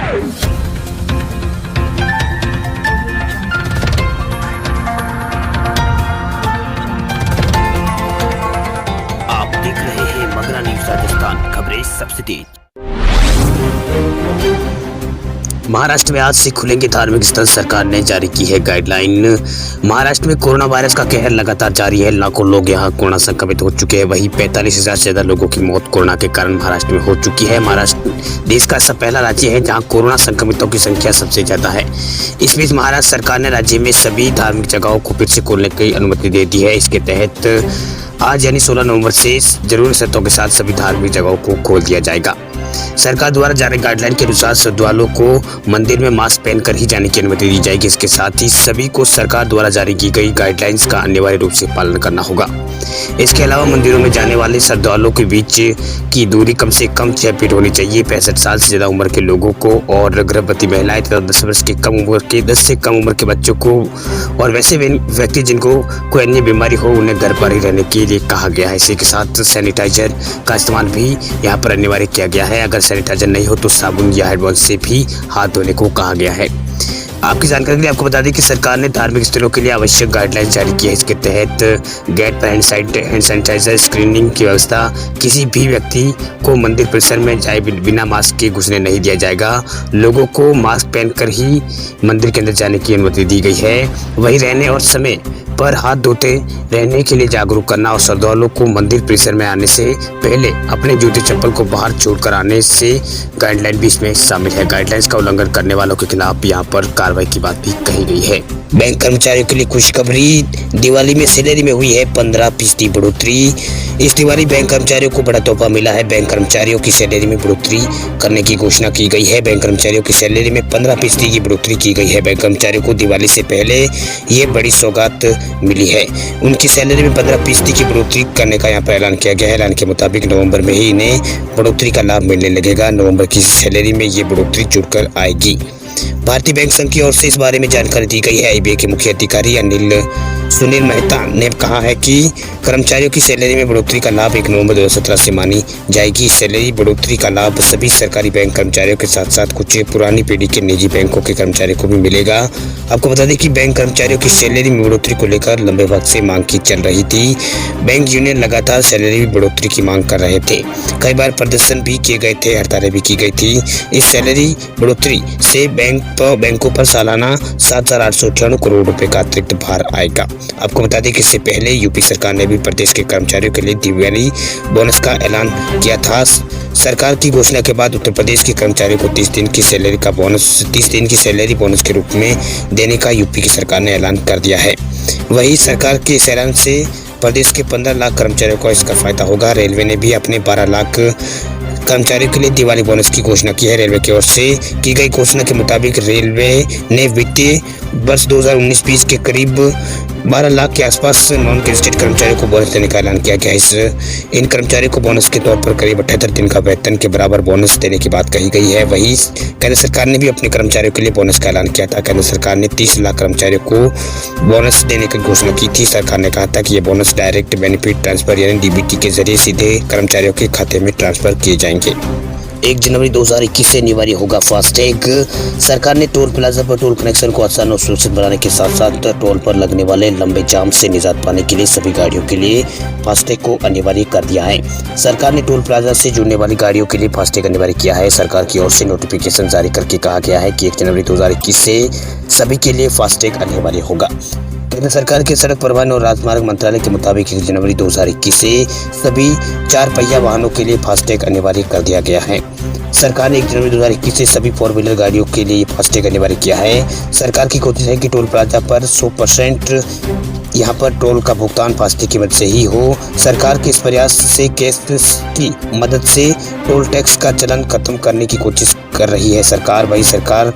आप देख रहे हैं मगरा न्यूज राजस्थान, खबरें सबसे तेज। महाराष्ट्र में आज से खुलेंगे धार्मिक स्थल, सरकार ने जारी की है गाइडलाइन। महाराष्ट्र में कोरोना वायरस का कहर लगातार जारी है। लाखों लोग यहां कोरोना संक्रमित हो चुके हैं। वहीं 45,000 से ज्यादा लोगों की मौत कोरोना के कारण महाराष्ट्र में हो चुकी है। महाराष्ट्र देश का ऐसा पहला राज्य है जहां कोरोना संक्रमितों की संख्या सबसे ज्यादा है। इस बीच महाराष्ट्र सरकार ने राज्य में सभी धार्मिक जगहों को फिर से खोलने की अनुमति दे दी है। इसके तहत आज यानी 16 नवंबर से जरूरी शर्तों के साथ सभी धार्मिक जगहों को खोल दिया जाएगा। सरकार द्वारा जारी गाइडलाइन के अनुसार श्रद्धालुओं को मंदिर में मास्क पहनकर ही जाने की अनुमति दी जाएगी। इसके साथ ही सभी को सरकार द्वारा जारी की गई गाइडलाइंस का अनिवार्य रूप से पालन करना होगा। इसके अलावा मंदिरों में जाने वाले श्रद्धालुओं के बीच की दूरी कम से कम 6 फीट होनी चाहिए। 65 साल से ज्यादा उम्र के लोगों को और गर्भवती महिलाएं तथा 10 से कम उम्र के बच्चों को और वैसे व्यक्ति जिनको कोई अन्य बीमारी हो उन्हें घर पर ही रहने के लिए कहा गया है। इसी के साथ सैनिटाइजर का इस्तेमाल भी यहाँ पर अनिवार्य किया गया है। अगर सैनिटाइजर नहीं हो तो साबुन या हैंड वॉश से भी हाथ धोने को कहा गया है। आपकी जानकारी के लिए आपको बता दें कि सरकार ने धार्मिक स्थलों के लिए आवश्यक गाइडलाइन जारी की है। इसके तहत गेट पर हैंड सैनिटाइजर स्क्रीनिंग की व्यवस्था, किसी भी व्यक्ति को मंदिर परिसर में जाए बिना मास्क के घुसने नहीं दिया जाएगा। लोगों को मास्क पहनकर ही मंदिर के अंदर जाने की अनुमति दी गई है। वहीं रहने और समय पर हाथ धोते रहने के लिए जागरूक करना और श्रद्धालुओं को मंदिर परिसर में आने से पहले अपने जूते चप्पल को बाहर छोड़कर आने से गाइडलाइन भी इसमें शामिल है। गाइडलाइंस का उल्लंघन करने वालों के खिलाफ यहाँ पर कार्रवाई की बात भी कही गई है। बैंक कर्मचारियों के लिए खुशखबरी, दिवाली में सैलरी में हुई है 15% बढ़ोतरी। इस दिवाली बैंक कर्मचारियों को बड़ा तोहफा मिला है। बैंक कर्मचारियों की सैलरी में बढ़ोतरी करने की घोषणा की गई है। बैंक कर्मचारियों की सैलरी में 15% की बढ़ोतरी की गई है। बैंक कर्मचारियों को दिवाली से पहले ये बड़ी सौगात मिली है। उनकी सैलरी में 15% की बढ़ोतरी करने का यहाँ पर ऐलान किया गया है। ऐलान के मुताबिक नवंबर में ही इन्हें बढ़ोतरी का लाभ मिलने लगेगा। नवंबर की सैलरी में ये बढ़ोतरी जुड़कर आएगी। भारतीय बैंक संघ की ओर से इस बारे में जानकारी दी गई है। आईबीए के मुख्य अधिकारी सुनील मेहता ने कहा है कि कर्मचारियों की सैलरी में बढ़ोतरी का लाभ 1 नवंबर 2017 से मानी जाएगी। सैलरी बढ़ोतरी का लाभ सभी सरकारी बैंक कर्मचारियों के साथ साथ कुछ पुरानी पीढ़ी के निजी बैंकों के कर्मचारियों को भी मिलेगा। आपको बता दें कि बैंक कर्मचारियों की सैलरी में बढ़ोतरी को लेकर लंबे वक्त से मांग की चल रही थी। बैंक यूनियन लगातार सैलरी बढ़ोतरी की मांग कर रहे थे। कई बार प्रदर्शन भी किए गए थे, हड़तालें भी की गई थी। इस सैलरी बढ़ोतरी से बैंकों पर सालाना 7,898 करोड़ रुपए का अतिरिक्त भार आएगा। आपको बता दें कि इससे पहले यूपी सरकार ने भी प्रदेश के कर्मचारियों के लिए दिवाली बोनस का ऐलान किया था। सरकार की घोषणा के बाद उत्तर प्रदेश के कर्मचारियों को 30 दिन की सैलरी बोनस के रूप में देने का यूपी की सरकार ने ऐलान कर दिया है। वहीं सरकार के इस ऐलान से प्रदेश के 15 लाख कर्मचारियों को इसका फायदा होगा। रेलवे ने भी अपने 12 लाख कर्मचारियों के लिए दिवाली बोनस की घोषणा की है। रेलवे की ओर से की गई घोषणा के मुताबिक रेलवे ने वित्तीय वर्ष 2019-20 के करीब 12 लाख के आसपास नॉन गेजेटेड कर्मचारियों को बोनस देने का ऐलान किया गया। इन कर्मचारियों को बोनस के तौर पर करीब 78 दिन का वेतन के बराबर बोनस देने की बात कही गई है। वहीं केंद्र सरकार ने भी अपने कर्मचारियों के लिए बोनस का ऐलान किया था। केंद्र सरकार ने 30 लाख कर्मचारियों को बोनस देने की घोषणा की थी। सरकार ने कहा था कि ये बोनस डायरेक्ट बेनिफिट ट्रांसफर यानी डीबीटी के जरिए सीधे कर्मचारियों के खाते में ट्रांसफर किए जाएंगे। 1 जनवरी 2021 से अनिवार्य होगा फास्टैग। सरकार ने टोल प्लाजा पर टोल कनेक्शन को आसान और सुरक्षित बनाने के साथ साथ टोल पर लगने वाले लंबे जाम से निजात पाने के लिए सभी गाड़ियों के लिए फास्टैग को अनिवार्य कर दिया है। सरकार ने टोल प्लाजा से जुड़ने वाली गाड़ियों के लिए फास्टैग अनिवार्य किया है। सरकार की ओर से नोटिफिकेशन जारी करके कहा गया है कि 1 जनवरी 2021 से सभी के लिए फास्टैग अनिवार्य होगा। केंद्र सरकार के सड़क परिवहन और राजमार्ग मंत्रालय के मुताबिक 1 जनवरी 2021 से सभी 4 पहिया वाहनों के लिए फास्टैग अनिवार्य कर दिया गया है। सरकार ने 1 जनवरी 2021 से सभी 4 व्हीलर गाड़ियों के लिए फास्टैग अनिवार्य किया है। सरकार की कोशिश है कि टोल प्लाजा पर 100% यहाँ पर टोल का भुगतान फास्टैग की मदद से ही हो। सरकार के इस प्रयास से कैश की मदद से टोल टैक्स का चलन खत्म करने की कोशिश कर रही है सरकार। वही सरकार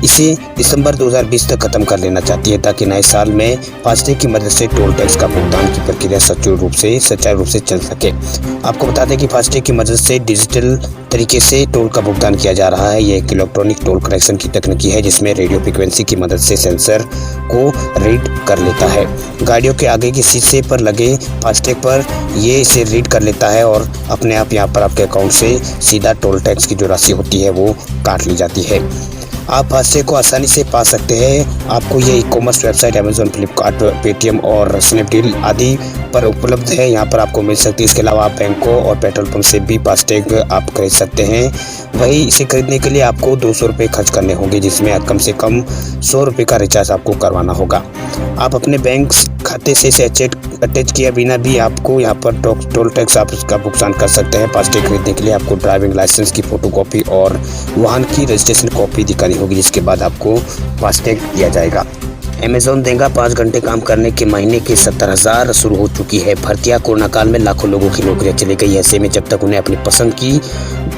इसे दिसंबर 2020 तक खत्म कर लेना चाहती है ताकि नए साल में फास्टैग की मदद से टोल टैक्स का भुगतान की प्रक्रिया सुचारू रूप से चल सके। आपको बता दें कि फास्टैग की मदद से डिजिटल तरीके से टोल का भुगतान किया जा रहा है। यह एक इलेक्ट्रॉनिक टोल कलेक्शन की तकनीकी है जिसमें रेडियो फ्रीक्वेंसी की मदद से सेंसर को रीड कर लेता है। गाड़ियों के आगे के शीशे पर लगे फास्टैग पर ये इसे रीड कर लेता है और अपने आप यहाँ पर आपके अकाउंट से सीधा टोल टैक्स की जो राशि होती है वो काट ली जाती है। आप फास्टैग को आसानी से पा सकते हैं। आपको ये e-commerce website Amazon, Flipkart, Paytm और स्नैपडील आदि पर उपलब्ध है। यहाँ पर आपको मिल सकती है। इसके अलावा आप बैंकों और पेट्रोल पंप से भी फास्टैग आप खरीद सकते हैं। वही इसे खरीदने के लिए आपको 200 रुपये खर्च करने होंगे, जिसमें कम से कम 100 रुपये का रिचार्ज आपको करवाना होगा। आप अपने बैंक खाते से इसे अटैच किए बिना भी आपको यहाँ पर टोल टैक्स आप उसका भुगतान कर सकते हैं। फास्टैग खरीदने के लिए आपको ड्राइविंग लाइसेंस की फोटोकॉपी और वाहन की रजिस्ट्रेशन कॉपी दिखानी होगी, जिसके बाद आपको फास्टैग दिया जाएगा। अमेज़न देगा 5 घंटे काम करने के महीने की 70,000 शुरू हो चुकी है भर्तियां। कोरोना काल में लाखों लोगों की नौकरियां चली गई। ऐसे में जब तक उन्हें अपनी पसंद की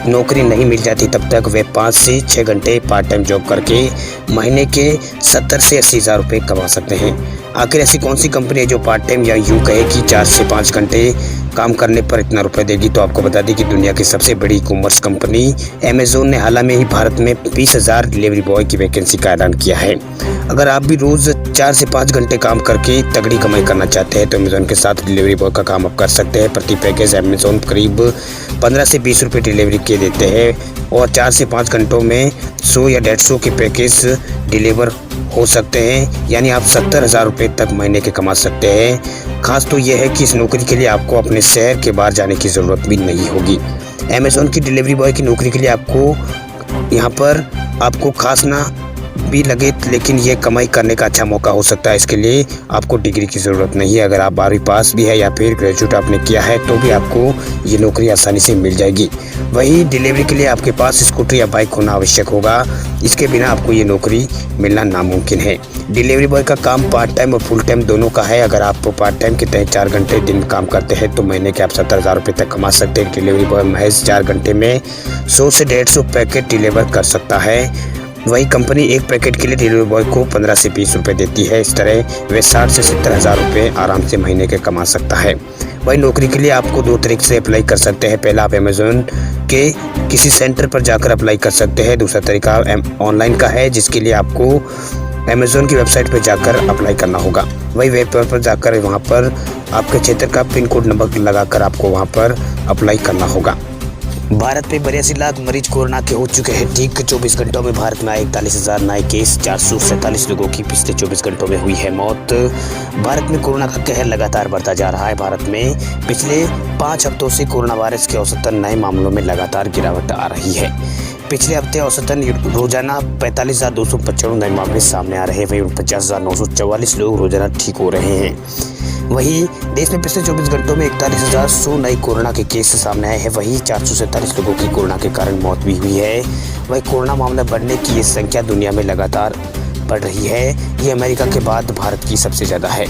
नौकरी नहीं मिल जाती तब तक वे 5 से 6 घंटे पार्ट टाइम जॉब करके महीने के 70 से 80 हज़ार रुपये कमा सकते हैं। आखिर ऐसी कौन सी कंपनी है जो पार्ट टाइम या यूँ कहे कि 4 से 5 घंटे काम करने पर इतना रुपए देगी? तो आपको बता दें कि दुनिया की सबसे बड़ी ई-कॉमर्स कंपनी अमेज़न ने हाल में ही भारत में 20,000 डिलीवरी बॉय की वैकेंसी का ऐलान किया है। अगर आप भी रोज़ 4 से 5 घंटे काम करके तगड़ी कमाई करना चाहते हैं तो अमेज़न के साथ डिलीवरी बॉय का काम आप कर सकते हैं। प्रति पैकेज अमेज़न करीब 15 से 20 रुपये डिलीवरी के देते हैं और 4 से 5 घंटों में 100 या 150 के पैकेज डिलीवर हो सकते हैं, यानी आप 70,000 रुपये तक महीने के कमा सकते हैं। खास तो यह है कि इस नौकरी के लिए आपको अपने शहर के बाहर जाने की ज़रूरत भी नहीं होगी। अमेज़न की डिलीवरी बॉय की नौकरी के लिए आपको यहाँ पर आपको खास ना भी लगे, लेकिन ये कमाई करने का अच्छा मौका हो सकता है। इसके लिए आपको डिग्री की ज़रूरत नहीं है। अगर आप 12वीं पास भी है या फिर ग्रेजुएट आपने किया है तो भी आपको ये नौकरी आसानी से मिल जाएगी। वही डिलीवरी के लिए आपके पास स्कूटर या बाइक होना आवश्यक होगा। इसके बिना आपको ये नौकरी मिलना नामुमकिन है। डिलीवरी बॉय का काम पार्ट टाइम और फुल टाइम दोनों का है। अगर आप पार्ट टाइम के तहत 4 घंटे दिन काम करते हैं तो महीने के आप 70,000 रुपये तक कमा सकते हैं। डिलीवरी बॉय महज 4 घंटे में 100 से 150 पैकेट डिलीवर कर सकता है। वही कंपनी एक पैकेट के लिए डिलीवरी बॉय को 15 से 20 रुपये देती है। इस तरह वे 60 से 70,000 रुपये आराम से महीने के कमा सकता है। वही नौकरी के लिए आपको 2 तरीके से अप्लाई कर सकते हैं। पहला, आप अमेज़न के किसी सेंटर पर जाकर अप्लाई कर सकते हैं। दूसरा तरीका ऑनलाइन का है, जिसके लिए आपको अमेज़न की वेबसाइट पर जाकर अप्लाई करना होगा। वही वेब पर जाकर वहाँ पर आपके क्षेत्र का पिन कोड नंबर लगाकर आपको वहाँ पर अप्लाई करना होगा। भारत में 82 लाख मरीज कोरोना के हो चुके हैं ठीक। 24 घंटों में भारत में आए 41,000 नए केस। 447 लोगों की पिछले 24 घंटों में हुई है मौत। भारत में कोरोना का कहर लगातार बढ़ता जा रहा है। भारत में पिछले 5 हफ्तों से कोरोना वायरस के औसतन नए मामलों में लगातार गिरावट आ रही है। पिछले हफ्ते औसतन रोजाना 45,295 नए मामले सामने आ रहे हैं। वहीं 49,944 लोग रोजाना ठीक हो रहे हैं। वहीं देश में पिछले 24 घंटों में 41,100 नए कोरोना के केस सामने आए हैं। वहीं 447 लोगों की कोरोना के कारण मौत भी हुई है। वहीं कोरोना मामला बढ़ने की ये संख्या दुनिया में लगातार बढ़ रही है। ये अमेरिका के बाद भारत की सबसे ज़्यादा है।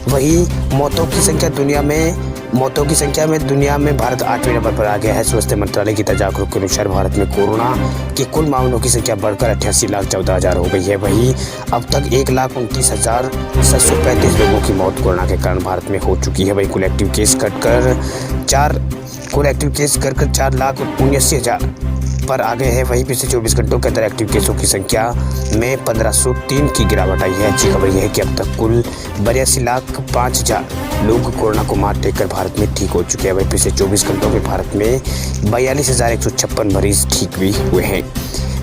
वहीं मौतों की संख्या में दुनिया में भारत 8वें नंबर पर आ गया है। स्वास्थ्य मंत्रालय की जागरूक के अनुसार भारत में कोरोना के कुल मामलों की संख्या बढ़कर 88,14,000 हो गई है। वहीं अब तक 1,29,735 लोगों की मौत कोरोना के कारण भारत में हो चुकी है। वहीं कुल एक्टिव केस घटकर 4,79,000 पर आ गए हैं। वहीं पिछले 24 घंटों के अंदर एक्टिव केसों की संख्या में 1,503 की गिरावट आई है। अच्छी खबर यह है कि अब तक कुल 82,05,000 लोग कोरोना को मात देकर भारत में ठीक हो चुके हैं। वहीं पिछले 24 घंटों में भारत में 42,156 मरीज ठीक भी हुए हैं।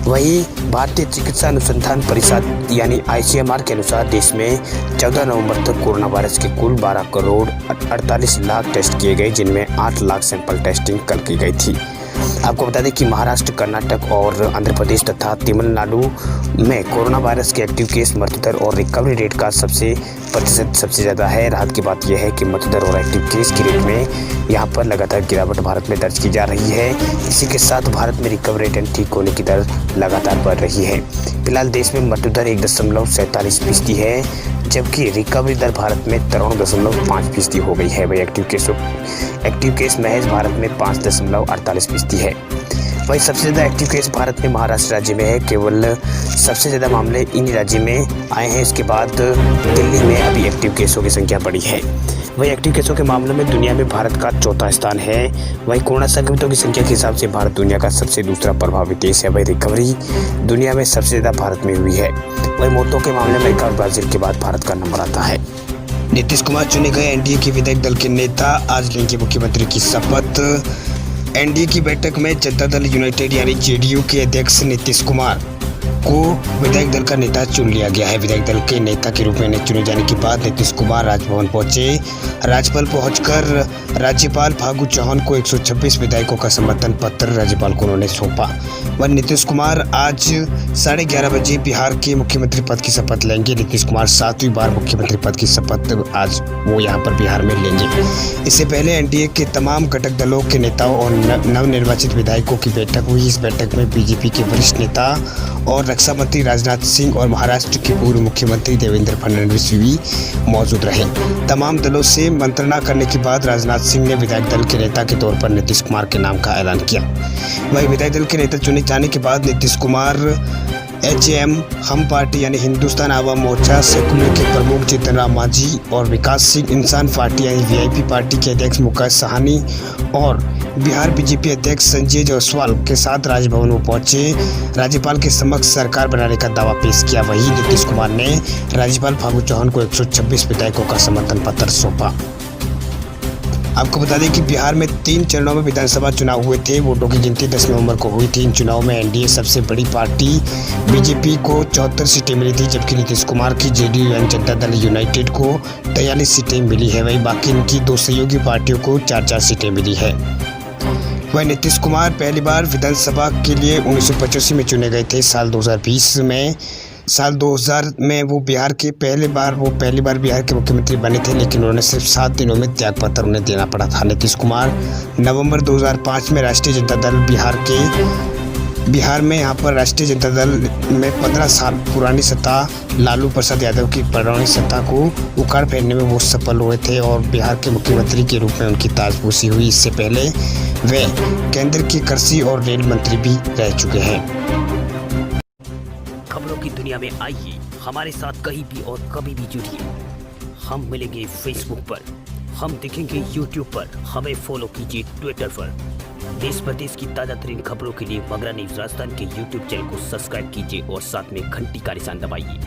वहीं भारतीय चिकित्सा अनुसंधान परिषद यानी ICMR के अनुसार देश में 14 नवंबर तक कोरोना वायरस के कुल 12 करोड़ 48 लाख टेस्ट किए गए, जिनमें 8 लाख सैंपल टेस्टिंग कल की गई थी। आपको बता दें कि महाराष्ट्र, कर्नाटक और आंध्र प्रदेश तथा तमिलनाडु में कोरोना वायरस के एक्टिव केस, मृत्यु दर और रिकवरी रेट का प्रतिशत सबसे ज़्यादा है। राहत की बात यह है कि मृत्यु दर और एक्टिव केस की रेट में यहाँ पर लगातार गिरावट भारत में दर्ज की जा रही है। इसी के साथ भारत में रिकवरी रेट एंड ठीक होने की दर लगातार बढ़ रही है। फिलहाल देश में मृत्यु दर 1.47% है, जबकि रिकवरी दर भारत में 53.5% हो गई है। वही एक्टिव केस महज भारत में 5.48% है। वही सबसे ज़्यादा एक्टिव केस भारत में महाराष्ट्र राज्य में है। केवल सबसे ज़्यादा मामले इन राज्य में आए हैं। इसके बाद दिल्ली में अभी एक्टिव केसों की संख्या बढ़ी है। वही एक्टिव केसों के मामलों में दुनिया में भारत का चौथा स्थान है। वही कोरोना संक्रमितों की संख्या के हिसाब से भारत दुनिया का सबसे दूसरा प्रभावित देश है। वही रिकवरी दुनिया में सबसे ज़्यादा भारत में हुई है। वही मौतों के मामले में अमेरिका और ब्राज़ील के बाद भारत का नंबर आता है। नीतीश कुमार चुने गए एनडीए के विधायक दल के नेता, आज लेंगे मुख्यमंत्री की शपथ। एनडीए की बैठक में जनता दल यूनाइटेड यानी जेडीयू के अध्यक्ष नीतीश कुमार को विधायक दल का नेता चुन लिया गया है। विधायक दल के नेता के रूप में चुने जाने के बाद नीतीश कुमार राजभवन पहुंचे। राजभवन पहुंचकर राज्यपाल फागू चौहान को 126 विधायकों का समर्थन पत्र राज्यपाल को उन्होंने सौंपा। वह नीतीश कुमार आज 11:30 बजे बिहार के मुख्यमंत्री पद की शपथ लेंगे। नीतीश कुमार 7वीं बार मुख्यमंत्री पद की शपथ आज वो यहाँ पर बिहार में लेंगे। इससे पहले एनडीए के तमाम घटक दलों के नेताओं और नवनिर्वाचित विधायकों की बैठक हुई। इस बैठक में बीजेपी के वरिष्ठ नेता और रक्षा मंत्री राजनाथ सिंह और महाराष्ट्र के पूर्व मुख्यमंत्री देवेंद्र फडणवीस भी मौजूद रहे। तमाम दलों से मंत्रणा करने के बाद राजनाथ सिंह ने विधायक दल के नेता के तौर पर नीतीश कुमार के नाम का ऐलान किया। वहीं विधायक दल के नेता चुने जाने के बाद नीतीश कुमार HAM हम पार्टी यानी हिंदुस्तान आवाम मोर्चा सेकुलर के प्रमुख जीतन राम मांझी और विकास सिंह इंसान पार्टी यानी VIP पार्टी के अध्यक्ष मुकेश साहनी और बिहार बीजेपी अध्यक्ष संजय जायसवाल के साथ राजभवन में पहुंचे। राज्यपाल के समक्ष सरकार बनाने का दावा पेश किया। वहीं नीतीश कुमार ने राज्यपाल फागू चौहान को 126 विधायकों का समर्थन पत्र सौंपा। आपको बता दें कि बिहार में 3 चरणों में विधानसभा चुनाव हुए थे। वोटों की गिनती 10 नवंबर को हुई थी। इन चुनाव में एनडीए सबसे बड़ी पार्टी बीजेपी को 74 सीटें मिली थी, जबकि नीतीश कुमार की जेडीयू यानी जनता दल यूनाइटेड को 43 सीटें मिली है। वहीं बाकी इनकी 2 सहयोगी पार्टियों को 4-4 सीटें मिली है। वहीं नीतीश कुमार पहली बार विधानसभा के लिए 1985 में चुने गए थे। साल 2000 में वो पहली बार बिहार के मुख्यमंत्री बने थे, लेकिन उन्होंने सिर्फ 7 दिनों में त्यागपत्र उन्हें देना पड़ा था। नीतीश कुमार नवंबर 2005 में राष्ट्रीय जनता दल बिहार में यहाँ पर राष्ट्रीय जनता दल में 15 साल पुरानी सत्ता लालू प्रसाद यादव की पुरानी सत्ता को उखाड़ फेंकने में वो सफल हुए थे और बिहार के मुख्यमंत्री के रूप में उनकी ताजपोशी हुई। इससे पहले वे केंद्र के कृषि और रेल मंत्री भी रह चुके हैं। खबरों की दुनिया में आइए हमारे साथ कहीं भी और कभी भी जुड़िए। हम मिलेंगे फेसबुक पर, हम दिखेंगे यूट्यूब पर, हमें फॉलो कीजिए ट्विटर पर। देश प्रदेश की ताजा तरीन खबरों के लिए मगरा न्यूज राजस्थान के यूट्यूब चैनल को सब्सक्राइब कीजिए और साथ में घंटी का निशान दबाइए।